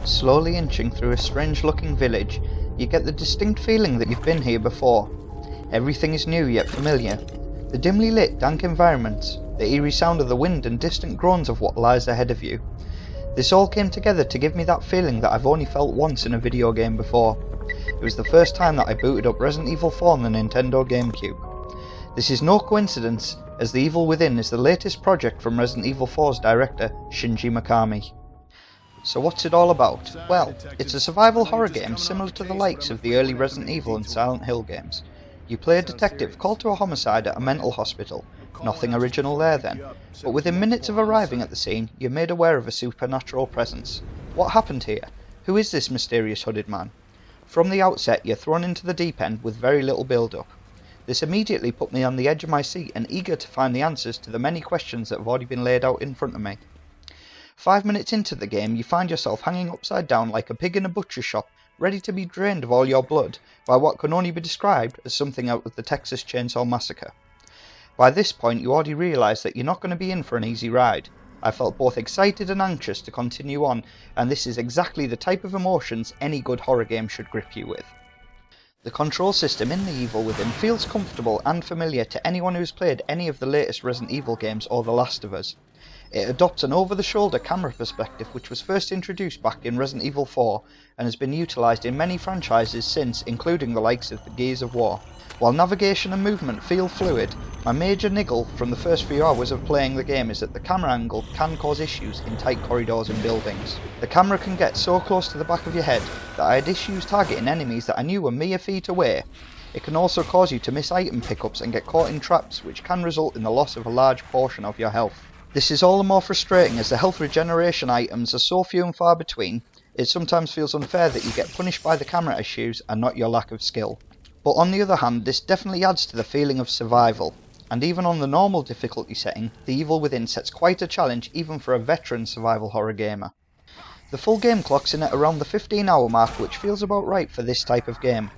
Slowly inching through a strange-looking village, you get the distinct feeling that you've been here before. Everything is new yet familiar. The dimly lit, dank environments, the eerie sound of the wind and distant groans of what lies ahead of you. This all came together to give me that feeling that I've only felt once in a video game before. It was the first time that I booted up Resident Evil 4 on the Nintendo GameCube. This is no coincidence, as The Evil Within is the latest project from Resident Evil 4's director, Shinji Mikami. So what's it all about? Well, it's a survival horror game similar to the likes of the early Resident Evil and Silent Hill games. You play a detective called to a homicide at a mental hospital. Nothing original there then, but within minutes of arriving at the scene, you're made aware of a supernatural presence. What happened here? Who is this mysterious hooded man? From the outset, you're thrown into the deep end with very little build-up. This immediately put me on the edge of my seat and eager to find the answers to the many questions that have already been laid out in front of me. 5 minutes into the game, you find yourself hanging upside down like a pig in a butcher shop, ready to be drained of all your blood by what can only be described as something out of the Texas Chainsaw Massacre. By this point, you already realise that you're not going to be in for an easy ride. I felt both excited and anxious to continue on, and this is exactly the type of emotions any good horror game should grip you with. The control system in The Evil Within feels comfortable and familiar to anyone who's played any of the latest Resident Evil games or The Last of Us. It adopts an over-the-shoulder camera perspective which was first introduced back in Resident Evil 4 and has been utilised in many franchises since, including the likes of the Gears of War. While navigation and movement feel fluid, my major niggle from the first few hours of playing the game is that the camera angle can cause issues in tight corridors and buildings. The camera can get so close to the back of your head that I had issues targeting enemies that I knew were mere feet away. It can also cause you to miss item pickups and get caught in traps, which can result in the loss of a large portion of your health. This is all the more frustrating as the health regeneration items are so few and far between. It sometimes feels unfair that you get punished by the camera issues and not your lack of skill. But on the other hand, this definitely adds to the feeling of survival, and even on the normal difficulty setting, The Evil Within sets quite a challenge even for a veteran survival horror gamer. The full game clocks in at around the 15-hour mark, which feels about right for this type of game.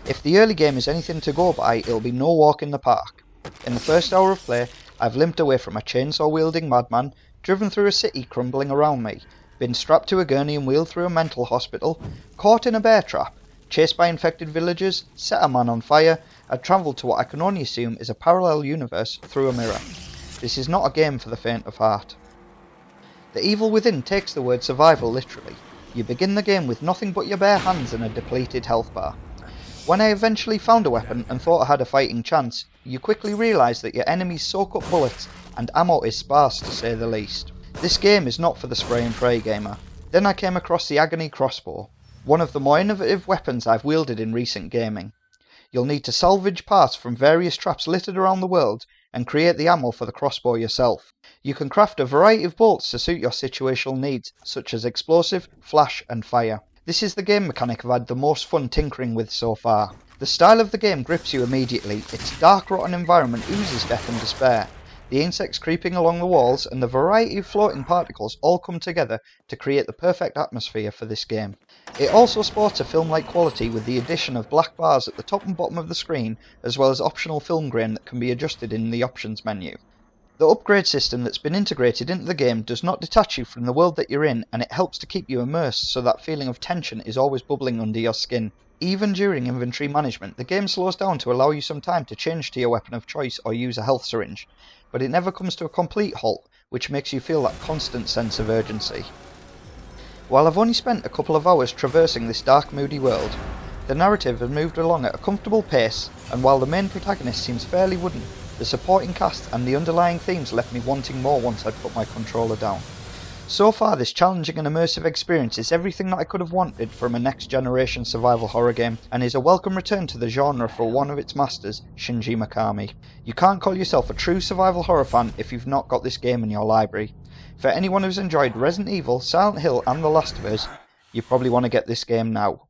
If the early game is anything to go by, it'll be no walk in the park. In the first hour of play, I've limped away from a chainsaw-wielding madman, driven through a city crumbling around me, been strapped to a gurney and wheeled through a mental hospital, caught in a bear trap, chased by infected villagers, set a man on fire, and travelled to what I can only assume is a parallel universe through a mirror. This is not a game for the faint of heart. The Evil Within takes the word survival literally. You begin the game with nothing but your bare hands and a depleted health bar. When I eventually found a weapon and thought I had a fighting chance, you quickly realise that your enemies soak up bullets and ammo is sparse to say the least. This game is not for the spray and pray gamer. Then I came across the Agony Crossbow, one of the more innovative weapons I've wielded in recent gaming. You'll need to salvage parts from various traps littered around the world and create the ammo for the crossbow yourself. You can craft a variety of bolts to suit your situational needs, such as explosive, flash and fire. This is the game mechanic I've had the most fun tinkering with so far. The style of the game grips you immediately. Its dark, rotten environment oozes death and despair. The insects creeping along the walls and the variety of floating particles all come together to create the perfect atmosphere for this game. It also sports a film-like quality with the addition of black bars at the top and bottom of the screen, as well as optional film grain that can be adjusted in the options menu. The upgrade system that's been integrated into the game does not detach you from the world that you're in, and it helps to keep you immersed so that feeling of tension is always bubbling under your skin. Even during inventory management, the game slows down to allow you some time to change to your weapon of choice or use a health syringe, but it never comes to a complete halt, which makes you feel that constant sense of urgency. While I've only spent a couple of hours traversing this dark, moody world, the narrative has moved along at a comfortable pace, and while the main protagonist seems fairly wooden, the supporting cast and the underlying themes left me wanting more once I'd put my controller down. So far, this challenging and immersive experience is everything that I could have wanted from a next-generation survival horror game, and is a welcome return to the genre for one of its masters, Shinji Mikami. You can't call yourself a true survival horror fan if you've not got this game in your library. For anyone who's enjoyed Resident Evil, Silent Hill and The Last of Us, you probably want to get this game now.